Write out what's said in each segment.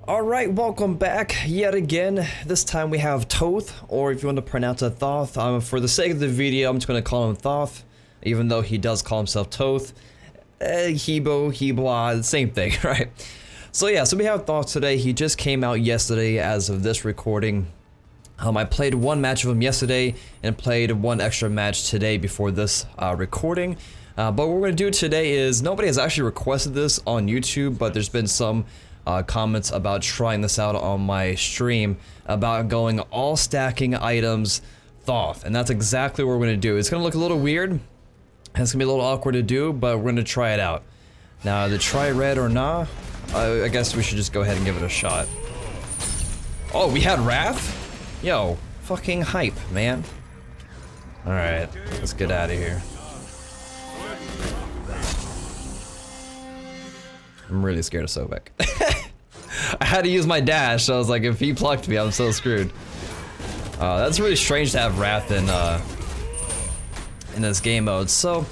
Alright, welcome back yet again. This time we have Thoth, or if you want to pronounce it Thoth. For the sake of the video, I'm just going to call him Thoth, even though he does call himself Thoth. Hebo, same thing, right? So yeah, so we have Thoth today. He just came out yesterday as of this recording. I played one match of him yesterday and played one extra match today before this recording. But what we're going to do today is, nobody has actually requested this on YouTube, but there's been some comments about trying this out on my stream about going all stacking items Thoth, and that's exactly what we're going to do. It's going to look a little weird, and it's going to be a little awkward to do, but we're going to try it out. Now, to try red or nah, I guess we should just go ahead and give it a shot. Oh, we had Wrath? Yo, fucking hype, man. Alright, let's get out of here. I'm really scared of Sobek. I had to use my dash, so I was like, if he plucked me, I'm so screwed. That's really strange to have Wrath in this game mode. So,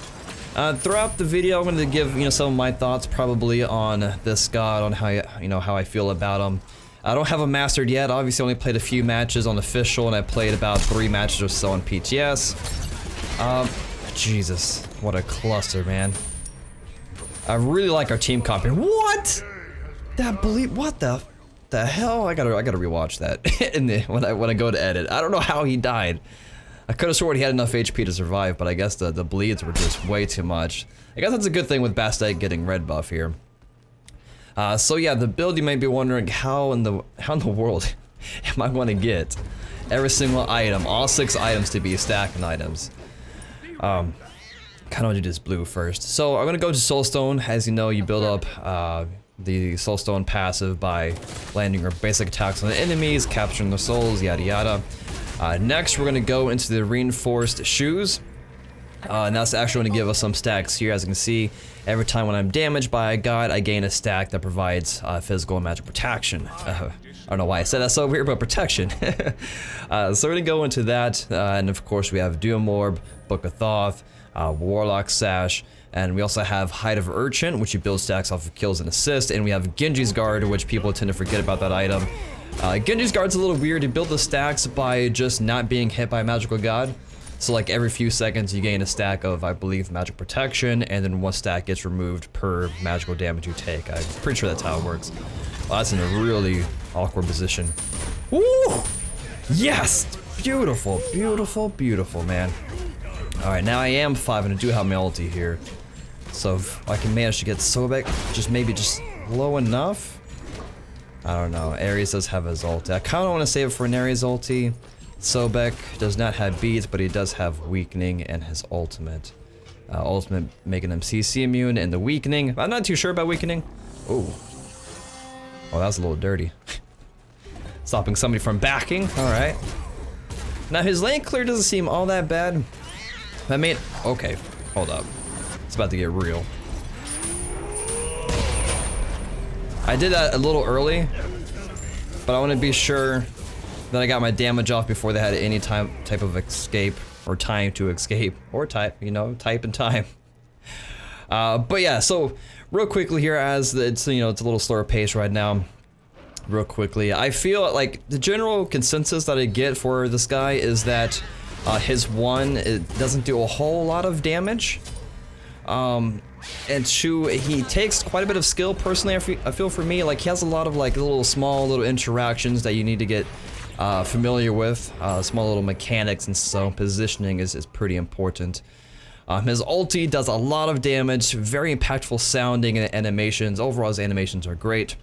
throughout the video, I'm going to give some of my thoughts probably on this god, on how I feel about him. I don't have him mastered yet. Obviously, I only played a few matches on official, and I played about 3 matches or so on PTS. Jesus, what a cluster, man. I really like our team comp here. What? What the hell? I gotta rewatch that when I go to edit. I don't know how he died. I could have sworn he had enough HP to survive, but I guess the bleeds were just way too much. I guess that's a good thing with Bastite getting red buff here. So yeah, the build, you may be wondering how in the world am I going to get every single item, all 6 items to be stacking items. Kind of want to do this blue first. So I'm gonna go to Soulstone. As you know, you build up the Soulstone passive by landing your basic attacks on the enemies, capturing the souls, yada yada. Next, we're gonna go into the reinforced shoes. And that's actually going to give us some stacks here. As you can see, every time when I'm damaged by a god, I gain a stack that provides physical and magic protection. I don't know why I said that so weird, but protection. So we're going to go into that, and of course we have Doom Orb, Book of Thoth, Warlock Sash, and we also have Hide of Urchin, which you build stacks off of kills and assists, and we have Genji's Guard, which people tend to forget about that item. Genji's Guard's a little weird. You build the stacks by just not being hit by a magical god. So like every few seconds you gain a stack of, I believe, magic protection, and then 1 stack gets removed per magical damage you take. I'm pretty sure that's how it works. Well, that's in a really awkward position. Woo! Yes! Beautiful, beautiful, beautiful, man. Alright, now I am 5 and I do have my ulti here. So if I can manage to get Sobek maybe just low enough. I don't know. Ares does have his ulti. I kinda wanna save it for an Ares ulti. Sobek does not have beads, but he does have weakening and his ultimate. Ultimate making him CC immune, and the weakening, I'm not too sure about weakening. Oh, that was a little dirty. Stopping somebody from backing, alright. Now his lane clear doesn't seem all that bad. Okay, hold up. It's about to get real. I did that a little early, but I want to be sure that I got my damage off before they had any type of escape, or time to escape, or type and time. But yeah, so real quickly here, as it's a little slower pace right now. Real quickly, I feel like the general consensus that I get for this guy is that his 1, it doesn't do a whole lot of damage. And 2, he takes quite a bit of skill. Personally, I feel for me, like he has a lot of like small interactions that you need to get familiar with, small little mechanics, and so positioning is pretty important. His ulti does a lot of damage, very impactful sounding and animations. Overall, his animations are great,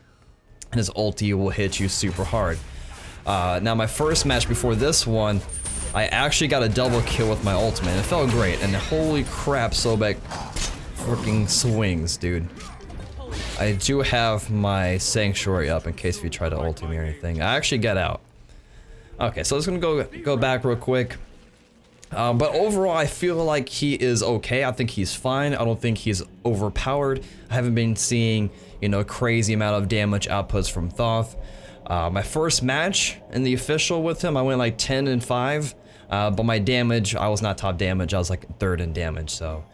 and his ulti will hit you super hard. Now, my first match before this one, I actually got a double kill with my ultimate, and it felt great, and holy crap, Sobek freaking swings, dude. I do have my Sanctuary up in case if you try to ulti me or anything. I actually got out. Okay, so let's go back real quick. But overall, I feel like he is okay. I think he's fine. I don't think he's overpowered. I haven't been seeing, crazy amount of damage outputs from Thoth. My first match in the official with him, I went like 10 and 5. But my damage, I was not top damage. I was like 3rd in damage. So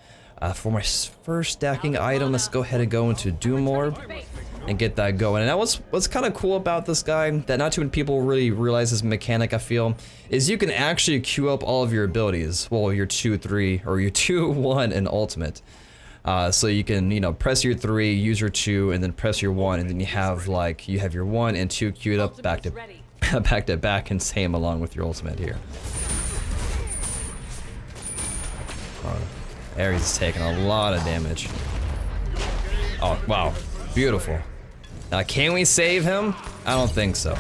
for my first stacking item, let's go ahead and go into Doom Orb. and get that going. And that what's kind of cool about this guy that not too many people really realize this mechanic, I feel, is you can actually queue up all of your abilities. Well, your 2, 3, or your 2, 1 and ultimate. So you can, you know, press your 3, use your 2, and then press your 1, and then you have your 1 and 2 queued up back to back, and same along with your ultimate here. Ares is taking a lot of damage. Oh, wow. Beautiful. Now, can we save him? I don't think so.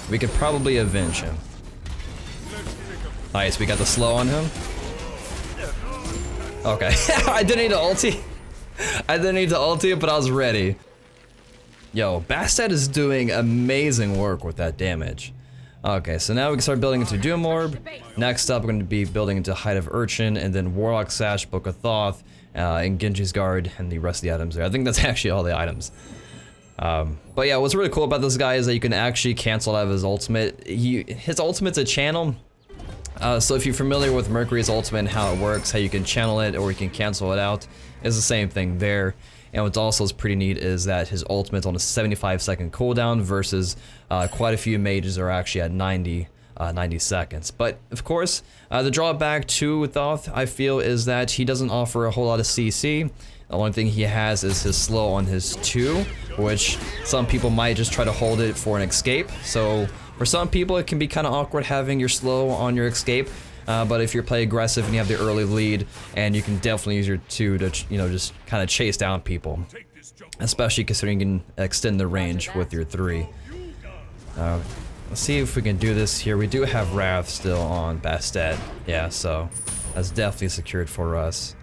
We could probably avenge him. Nice, we got the slow on him. Okay. I didn't need to ulti. I didn't need to ulti, but I was ready. Yo, Bastet is doing amazing work with that damage. Okay, so now we can start building into Doom Orb. Next up, we're going to be building into Height of Urchin, and then Warlock Sash, Book of Thoth, and Genji's Guard, and the rest of the items there. I think that's actually all the items. But yeah, what's really cool about this guy is that you can actually cancel out of his ultimate. His ultimate's a channel. So if you're familiar with Mercury's ultimate and how it works, how you can channel it or you can cancel it out, it's the same thing there. And what's also pretty neat is that his ultimate's on a 75-second cooldown versus quite a few mages are actually at 90 seconds. But of course, the drawback to Thoth, I feel, is that he doesn't offer a whole lot of CC. The only thing he has is his slow on his 2, which some people might just try to hold it for an escape. So for some people, it can be kind of awkward having your slow on your escape. But if you're playing aggressive and you have the early lead, and you can definitely use your 2 to, you know, just kind of chase down people. Especially considering you can extend the range with your 3. Let's see if we can do this here. We do have Wrath still on Bastet. Yeah, so that's definitely secured for us.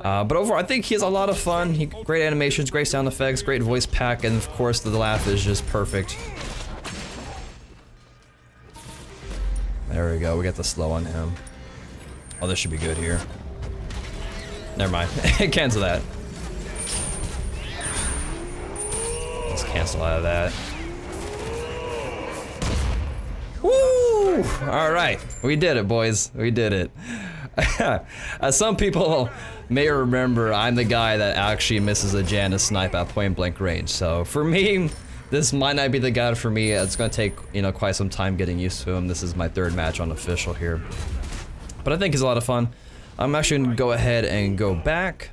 But overall, I think he has a lot of fun. Great animations, great sound effects, great voice pack, and of course the laugh is just perfect. There we go, we got the slow on him. Oh, this should be good here. Never mind, cancel that. Let's cancel out of that. Woo! Alright, we did it, boys. We did it. Some people may remember, I'm the guy that actually misses a Janus snipe at point blank range. So for me, this might not be the guy for me. It's going to take, you know, quite some time getting used to him. This is my 3rd match on official here. But I think he's a lot of fun. I'm actually going to go ahead and go back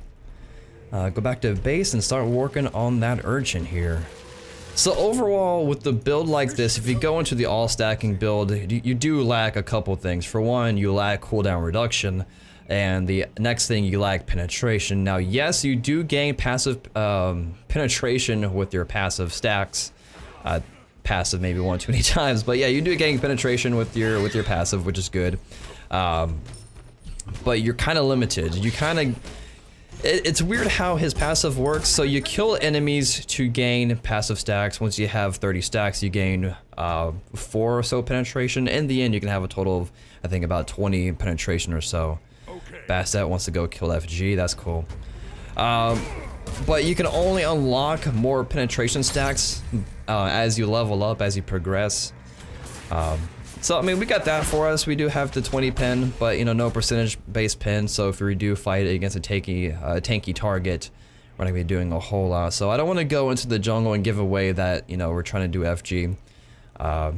to base and start working on that Urchin here. So overall, with the build like this, if you go into the all stacking build, you do lack a couple things. For one, you lack cooldown reduction, and the next thing, you lack penetration. Now, yes, you do gain passive penetration with your passive stacks. Passive maybe 1 too many times, but yeah, you do gain penetration with your passive, which is good. But you're kind of limited. You kind of It's weird how his passive works. So you kill enemies to gain passive stacks. Once you have 30 stacks, you gain 4 or so penetration. In the end, you can have a total of, I think, about 20 penetration or so. Bastet wants to go kill FG. That's cool. But you can only unlock more penetration stacks as you level up, as you progress. So, I mean, we got that for us. We do have the 20 pen, but, you know, no percentage-based pen. So if we do fight against a tanky target, we're not going to be doing a whole lot. So I don't want to go into the jungle and give away that, you know, we're trying to do FG.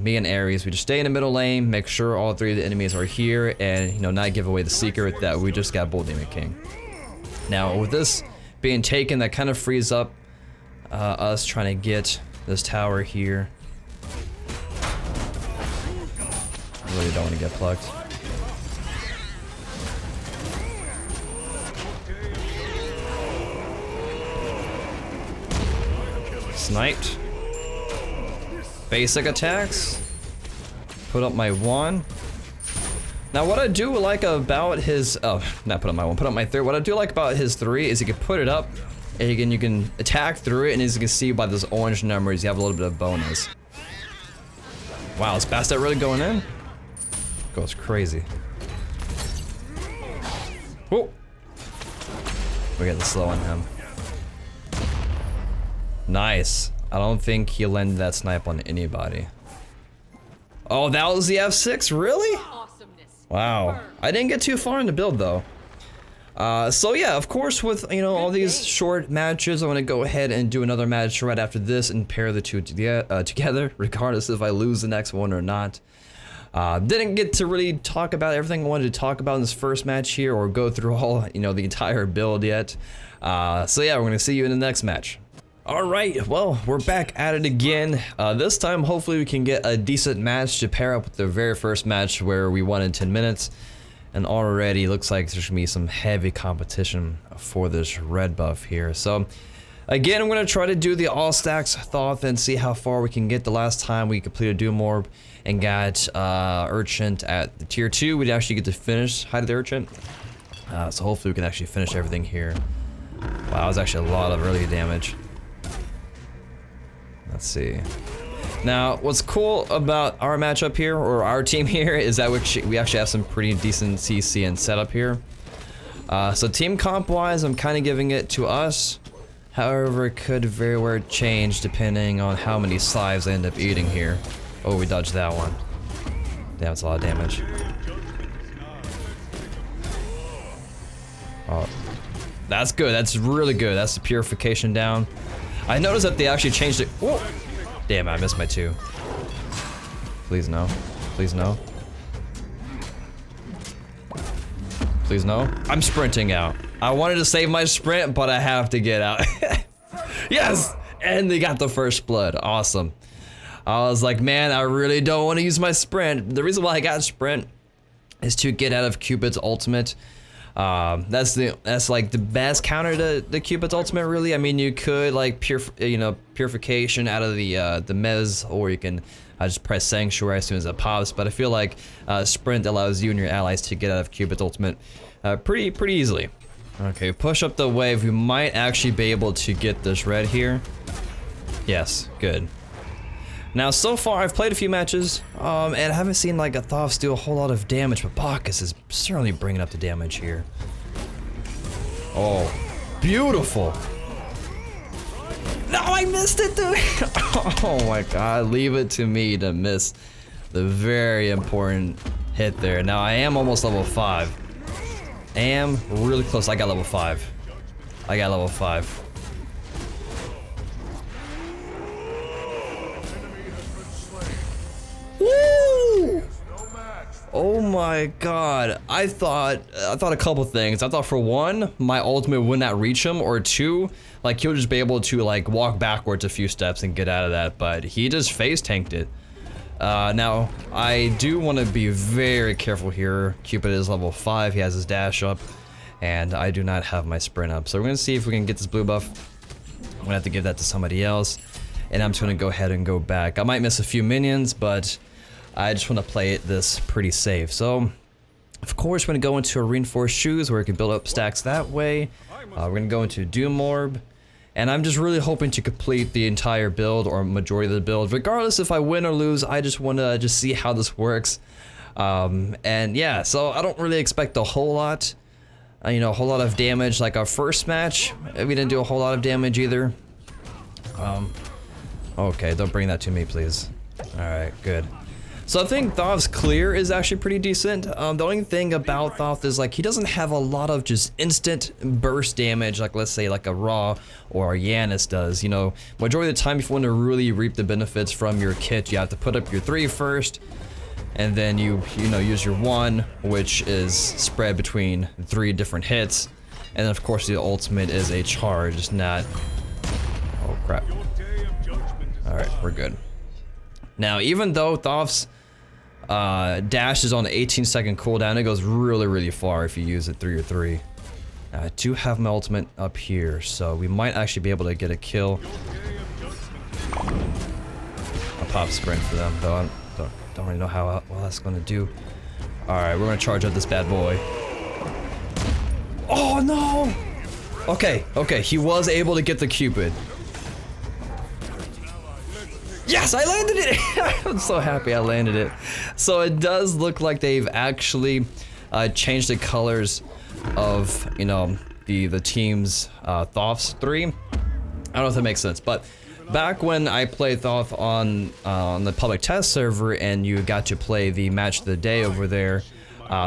Me and Ares, we just stay in the middle lane, make sure all 3 of the enemies are here, and, you know, not give away the secret that we just got Bull Demon King. Now, with this being taken, that kind of frees up us trying to get this tower here. I really don't want to get plucked. Sniped. Basic attacks. Put up my 1. Now what I do like about his, oh, not put up my 1, put up my 3. What I do like about his 3 is you can put it up, and you can attack through it, and as you can see by those orange numbers, you have a little bit of bonus. Wow, is Bastet really going in? Goes crazy. Whoa! We got the slow on him. Nice. I don't think he landed that snipe on anybody. Oh, that was the F6? Really? Wow. I didn't get too far in the build though. So yeah, of course, with all these short matches, I'm gonna go ahead and do another match right after this and pair the two together, regardless if I lose the next one or not. Didn't get to really talk about everything I wanted to talk about in this first match here, or go through all the entire build yet. So yeah, we're gonna see you in the next match. Alright, well, we're back at it again. This time, hopefully we can get a decent match to pair up with the very first match where we won in 10 minutes. And already looks like there's gonna be some heavy competition for this red buff here. So, again, I'm gonna try to do the all stacks Thoth and see how far we can get. The last time we completed Doom Orb and got Urchin at the tier 2, we'd actually get to finish Height of the Urchin. So hopefully we can actually finish everything here. Wow, that was actually a lot of early damage. Let's see. Now, what's cool about our matchup here, or our team here, is that we actually have some pretty decent CC and setup here. So team comp wise, I'm kind of giving it to us. However, it could very well change depending on how many slives I end up eating here. Oh, we dodged that one. Damn, that's a lot of damage. Oh, that's good. That's really good. That's the purification down. I noticed that they actually changed it. Whoa. Damn, I missed my 2. Please no. Please no. Please no. I'm sprinting out. I wanted to save my sprint, but I have to get out. Yes! And they got the first blood. Awesome. I was like, man, I really don't want to use my sprint. The reason why I got sprint is to get out of Cupid's ultimate. That's like the best counter to the Cupid's ultimate, really. I mean, you could like purification out of the mez, or you can just press Sanctuary as soon as it pops. But I feel like sprint allows you and your allies to get out of Cupid's ultimate pretty easily. Okay, push up the wave. We might actually be able to get this red here. Yes, good. Now, so far, I've played a few matches, and I haven't seen like a Thoth do a whole lot of damage, but Bacchus is certainly bringing up the damage here. Oh, beautiful. No, I missed it, dude. Oh my God, leave it to me to miss the very important hit there. Now, I am almost level 5. I am really close. I got level 5. I got level 5. Woo! Oh my God. I thought a couple things. I thought, for one, my ultimate would not reach him, or 2, like he'll just be able to like walk backwards a few steps and get out of that, but he just phase tanked it. Now, I do want to be very careful here. Cupid is level 5, he has his dash up, and I do not have my sprint up. So we're gonna see if we can get this blue buff. I'm gonna have to give that to somebody else, and I'm just gonna go ahead and go back. I might miss a few minions, but I just want to play this pretty safe. So, of course, we're gonna go into a reinforced shoes where we can build up stacks that way. We're gonna go into Doom Orb. And I'm just really hoping to complete the entire build, or majority of the build. Regardless if I win or lose, I just want to see how this works. And yeah, so I don't really expect a whole lot. A whole lot of damage. Like our first match, we didn't do a whole lot of damage either. Okay, don't bring that to me, please. Alright, good. So I think Thoth's clear is actually pretty decent. The only thing about Thoth is like he doesn't have a lot of just instant burst damage, like let's say like a Ra or a Yanis does. Majority of the time, if you want to really reap the benefits from your kit, you have to put up your 3 first, and then you use your 1, which is spread between 3 different hits, and then of course the ultimate is a charge. It's not. Oh crap! All right, we're good. Now, even though Thoth's dash is on an 18-second cooldown, it goes really far if you use it 3 or 3. I do have my ultimate up here, so we might actually be able to get a kill. I'll pop sprint for them, though I don't really know how well that's going to do. Alright, we're going to charge up this bad boy. Oh no! Okay, he was able to get the Cupid. Yes, I landed it! I'm so happy I landed it. So it does look like they've actually changed the colors of, the team's Thoth's 3. I don't know if that makes sense, but back when I played Thoth on the public test server and you got to play the match of the day over there,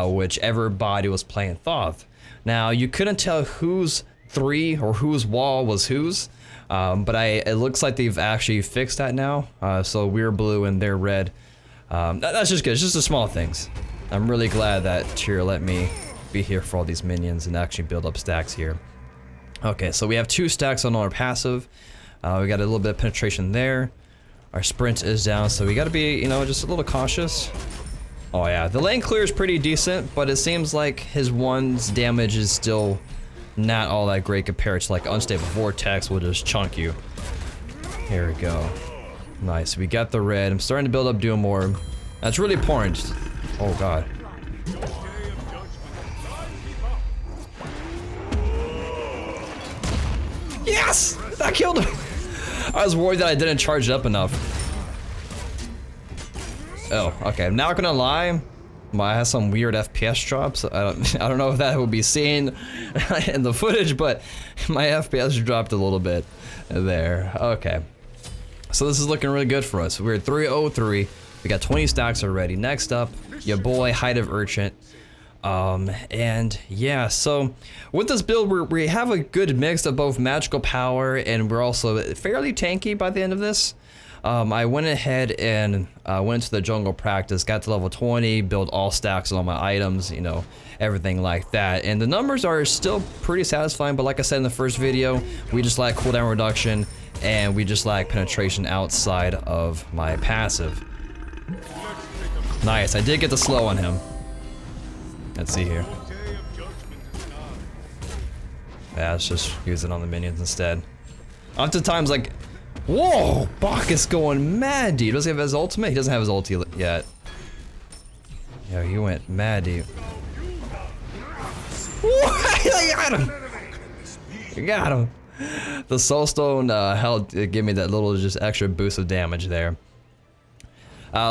which everybody was playing Thoth, Now, you couldn't tell whose 3 or whose wall was whose, but it looks like they've actually fixed that now. So we're blue and they're red. That's just good. It's just the small things. I'm really glad that Tyr let me be here for all these minions and actually build up stacks here. Okay, so we have 2 stacks on our passive. We got a little bit of penetration there. Our sprint is down, so we gotta be, you know, just a little cautious. Oh yeah, the lane clear is pretty decent, but it seems like his 1's damage is still not all that great compared to like Unstable Vortex will just chunk you. Here we go. Nice, we got the red. I'm starting to build up Doom Orb. That's really important. Oh god. Yes! That killed him! I was worried that I didn't charge it up enough. Oh, okay. I'm not gonna lie. I have some weird FPS drops. I don't know if that will be seen in the footage, but my FPS dropped a little bit there. Okay. So this is looking really good for us. We're at 303. We got 20 stacks already. Next up, your boy Height of Urchin. And yeah, so with this build, we have a good mix of both magical power and we're also fairly tanky by the end of this. I went ahead and went into the jungle practice, got to level 20, built all stacks on all my items, you know, everything like that. And the numbers are still pretty satisfying, but like I said in the first video, we just lack cooldown reduction and we just lack penetration outside of my passive. Nice, I did get the slow on him. Let's see here. Yeah, let's just use it on the minions instead. Oftentimes, like, whoa, Bacchus going mad deep. Does he have his ultimate? He doesn't have his ulti yet. Yeah, he went mad deep. I got him. You got him. The Soulstone helped give me that little just extra boost of damage there.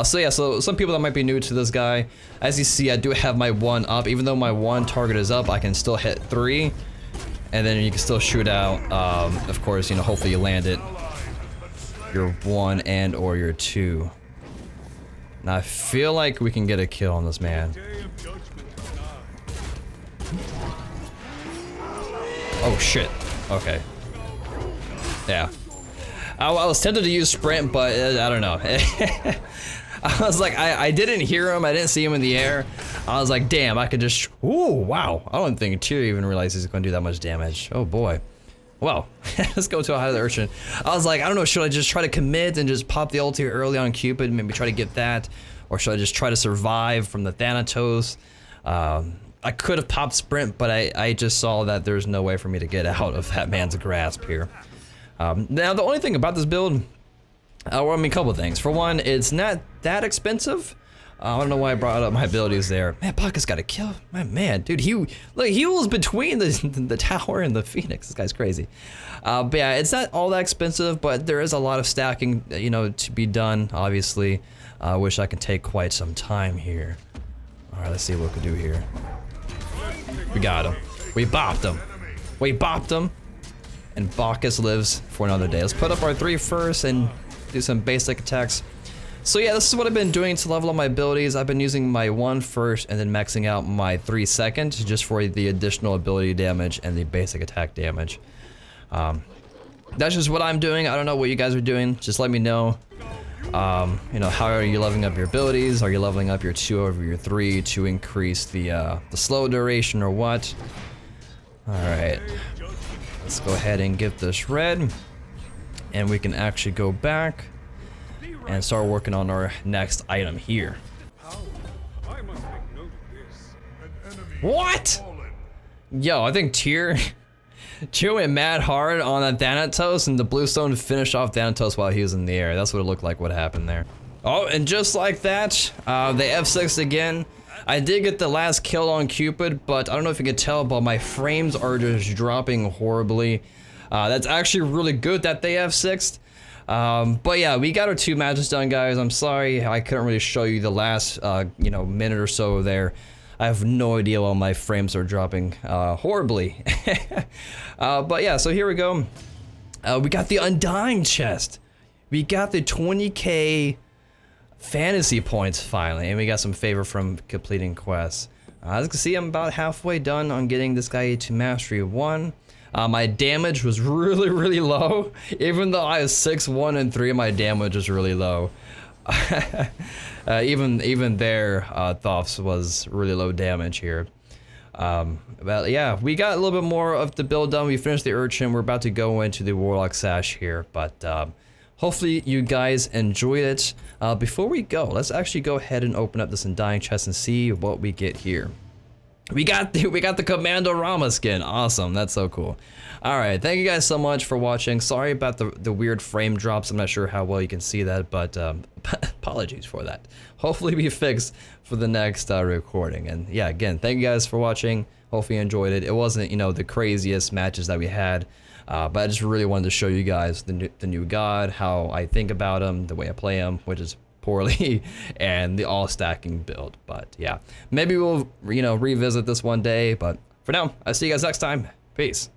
So yeah, so some people that might be new to this guy, as you see, I do have my 1 up. Even though my 1 target is up, I can still hit 3, and then you can still shoot out. Of course, you know, hopefully you land it. Your 1 and or your 2. Now I feel like we can get a kill on this man. Oh shit. Okay. Yeah. I was tempted to use sprint, but I don't know. I was like, I didn't hear him. I didn't see him in the air. I was like, damn, I could just. Ooh, wow. I don't think Tyr even realizes he's going to do that much damage. Oh boy. Well, let's go to a Height of the Urchin. I was like, I don't know, should I just try to commit and just pop the ulti early on Cupid, maybe try to get that? Or should I just try to survive from the Thanatos? I could have popped sprint, but I just saw that there's no way for me to get out of that man's grasp here. Now, the only thing about this build, well, I mean, a couple things. For one, it's not that expensive. I don't know why I brought up my abilities there. Man, Bacchus got a kill. My man, dude, he was between the tower and the Phoenix. This guy's crazy. But yeah, it's not all that expensive, but there is a lot of stacking, you know, to be done. Obviously, I wish I could take quite some time here. All right, let's see what we can do here. We got him. We bopped him. We bopped him. And Bacchus lives for another day. Let's put up our 3 first and do some basic attacks. So yeah, this is what I've been doing to level up my abilities. I've been using my 1 first and then maxing out my 3 second just for the additional ability damage and the basic attack damage. That's just what I'm doing. I don't know what you guys are doing. Just let me know. You know, how are you leveling up your abilities? Are you leveling up your 2 over your 3 to increase the slow duration or what? All right. Let's go ahead and get this red, and we can actually go back and start working on our next item here. What? Yo, I think Tyr went mad hard on that Thanatos, and the Bluestone finished off Thanatos while he was in the air. That's what it looked like what happened there. Oh, and just like that, the F6 again. I did get the last kill on Cupid, but I don't know if you can tell, but my frames are just dropping horribly. That's actually really good that they F6'd. But yeah, we got our 2 matches done, guys. I'm sorry I couldn't really show you the last, you know, minute or so there. I have no idea why my frames are dropping horribly. But yeah, so here we go. We got the Undying chest. We got the 20k fantasy points finally, and we got some favor from completing quests. As you can see, I'm about halfway done on getting this guy to Mastery 1. My damage was really low. Even though I was 6, 1, and 3, my damage was really low. Even there, Thoth's was really low damage here. But yeah, we got a little bit more of the build done. We finished the Urchin. We're about to go into the Warlock Sash here, but hopefully you guys enjoyed it. Before we go, let's actually go ahead and open up this Undying chest and see what we get here. We got the Commando Rama skin. Awesome, that's so cool. All right, thank you guys so much for watching. Sorry about the weird frame drops. I'm not sure how well you can see that, but apologies for that. Hopefully we fix for the next recording. And yeah, again, thank you guys for watching. Hopefully you enjoyed it. It wasn't, you know, the craziest matches that we had, but I just really wanted to show you guys the new god, how I think about him, the way I play him, which is poorly, and the all stacking build. But yeah, maybe we'll, you know, revisit this one day, but for now, I'll see you guys next time. Peace.